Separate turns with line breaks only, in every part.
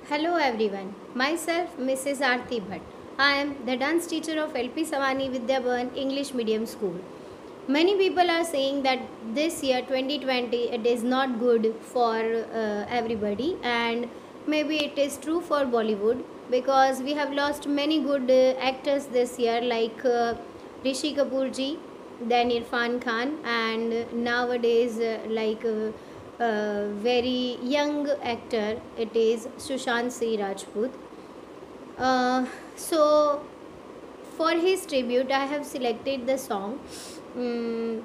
Hello everyone, myself Mrs. Aarti Bhatt. I am the dance teacher of LP Savani Vidyaban English Medium School. Many people are saying that this year 2020 it is not good for everybody, and maybe it is true for Bollywood because we have lost many good actors this year like Rishi Kapoor ji, then Irfan Khan, and nowadays very young actor it is Sushant Singh Rajput. So for his tribute I have selected the song um,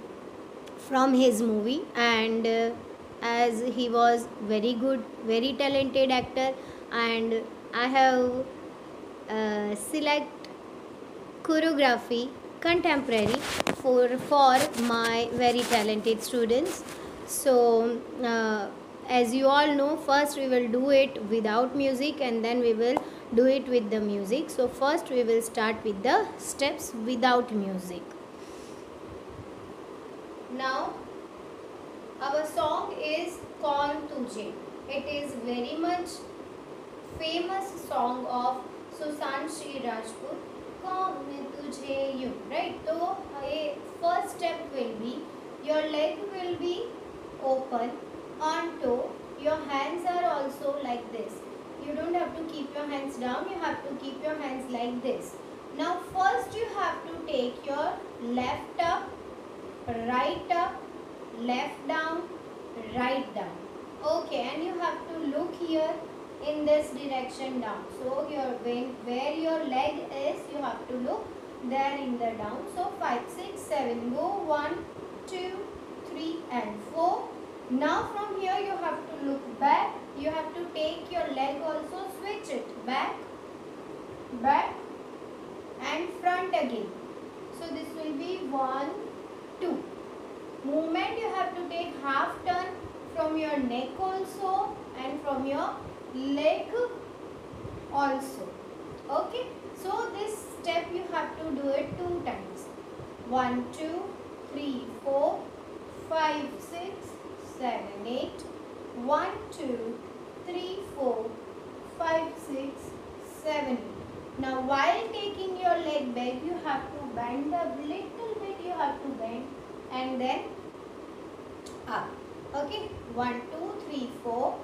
from his movie, and as he was very good, very talented actor, and I have select choreography contemporary for my very talented students. So as you all know, first we will do it without music and then we will do it with the music. So first we will start with the steps without music. Now our song is Kaun Tujhe. It is very much famous song of Sushant Singh Rajput. Kaun tujhe you, right? So a first step will be your leg will be open on toe. Your hands are also like this. You don't have to keep your hands down. You have to keep your hands like this. Now first you have to take your left up, right up, left down, right down. Okay, and you have to look here in this direction down. So your where your leg is, you have to look there in the down. So 5, 6, 7, go 1, 2, 3 and 4. Now from here you have to look back. You have to take your leg also, switch it back, back and front again. So this will be 1, 2. Movement you have to take half turn from your neck also and from your leg also. Okay, so this step you have to do it 2 times. 1, 2, 3, 4, 5, 6, 7, 8. 1, 2, 3, 4, 5, 6, 7. Now while taking your leg back, you have to bend a little bit, you have to bend and then up. Okay, 1, 2, 3, 4,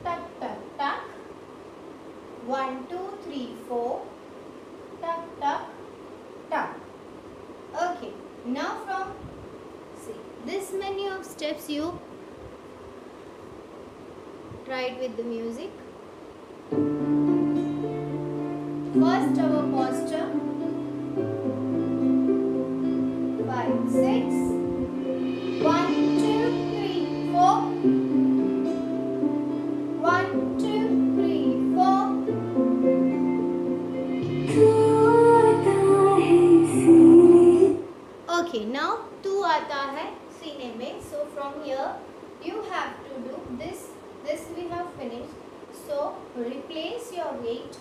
tuck, tuck, tuck. 1, 2, 3, 4, tuck, tuck, tuck. Okay, now from see this many of steps you try it with the music. First our posture. 5, 6. 1, 2, 3, 4. 1, 2, 3, 4. Okay, now tu aata hai सीने में. So from here you have to do this. This we have finished. So replace your weight.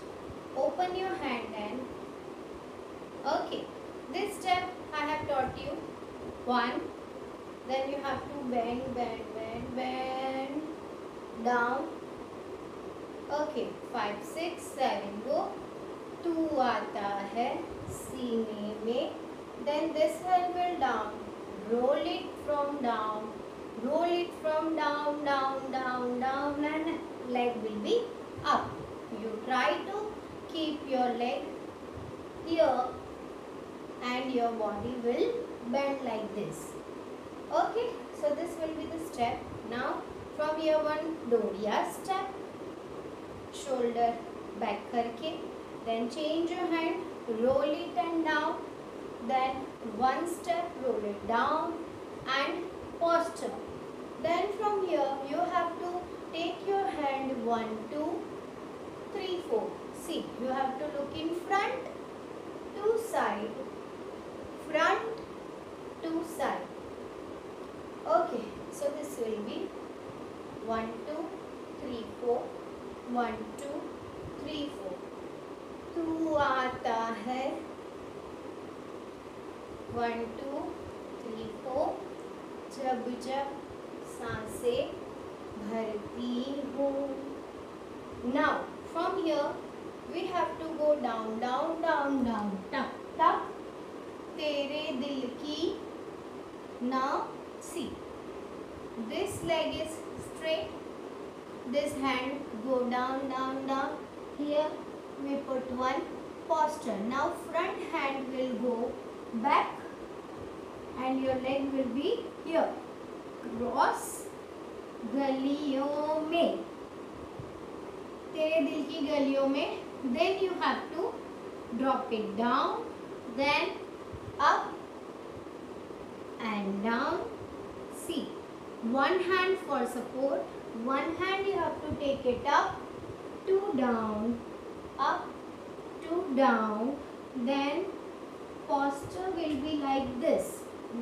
Open your hand and okay. This step I have taught you. 1. Then you have to bend, bend, bend, bend down. Okay, 5, 6, 7, go. 2 आता है सीने में. Then this hand will down. Roll it from down. Roll it from down, down, down, down, and leg will be up. You try to keep your leg here and your body will bend like this. Okay, so this will be the step. Now from here one Doriya step, shoulder back करके, then change your hand, roll it and down, then one step, roll it down and posture. Then from here you have to take your hand 1, 2, 3, 4. See, you have to look in front, to side, front, to side. Okay, so this will be 1, 2, 3, 4. 1, 2, 3, 4. तू आता है 1, 2, 3, 4. जब जब सांसें भरती हूँ. Now here we have to go down, down, down, down. Tuck, tuck. तेरे दिल की. Now see. This leg is straight. This hand go down, down, down. Here we put one posture. Now front hand will go back and your leg will be here. Cross गलियों में, तेरे दिल की गलियों में. Then you have to drop it down, then up and down. See, one hand for support, one hand you have to take it up, two down, up, two down. Then posture will be like this.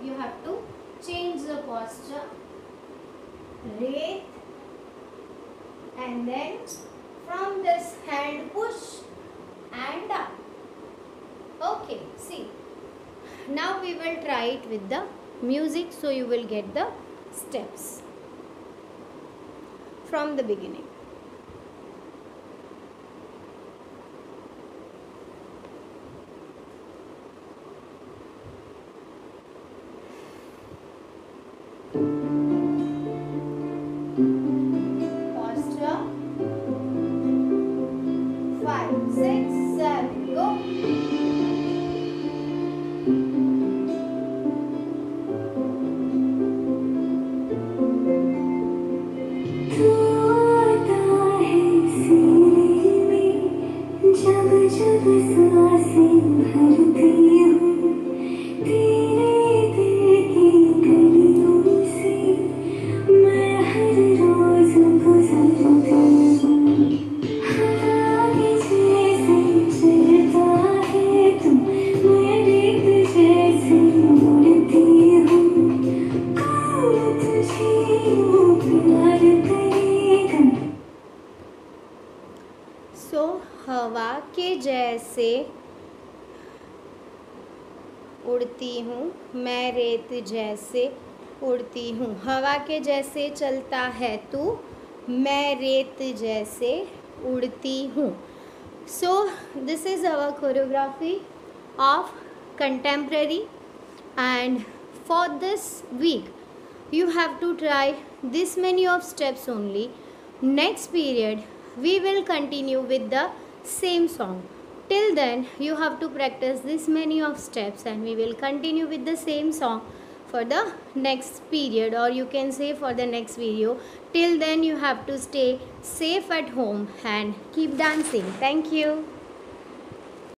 You have to change the posture. Wraith, and then from this hand push and up. Okay, see. Now we will try it with the music, so you will get the steps from the beginning. Posture. 5, 6, 7, go.
जब सांसें भरती हूँ तेरे दिल की गलियों से, मैं हर रोज गुजरती हूँ. हवा के जैसे चलता है तू, मैं रेत जैसे उड़ती हूँ. कौन तुझे यूँ प्यार करेगा.
So हवा के जैसे उड़ती हूँ, मैं रेत जैसे उड़ती हूँ. हवा के जैसे चलता है तू, मैं रेत जैसे उड़ती हूँ. So this is our choreography of contemporary, and for this week you have to try this many of steps only. Next period we will continue with the same song. Till then you have to practice this many of steps, and we will continue with the same song for the next period, or you can say for the next video. Till then you have to stay safe at home and keep dancing. Thank you.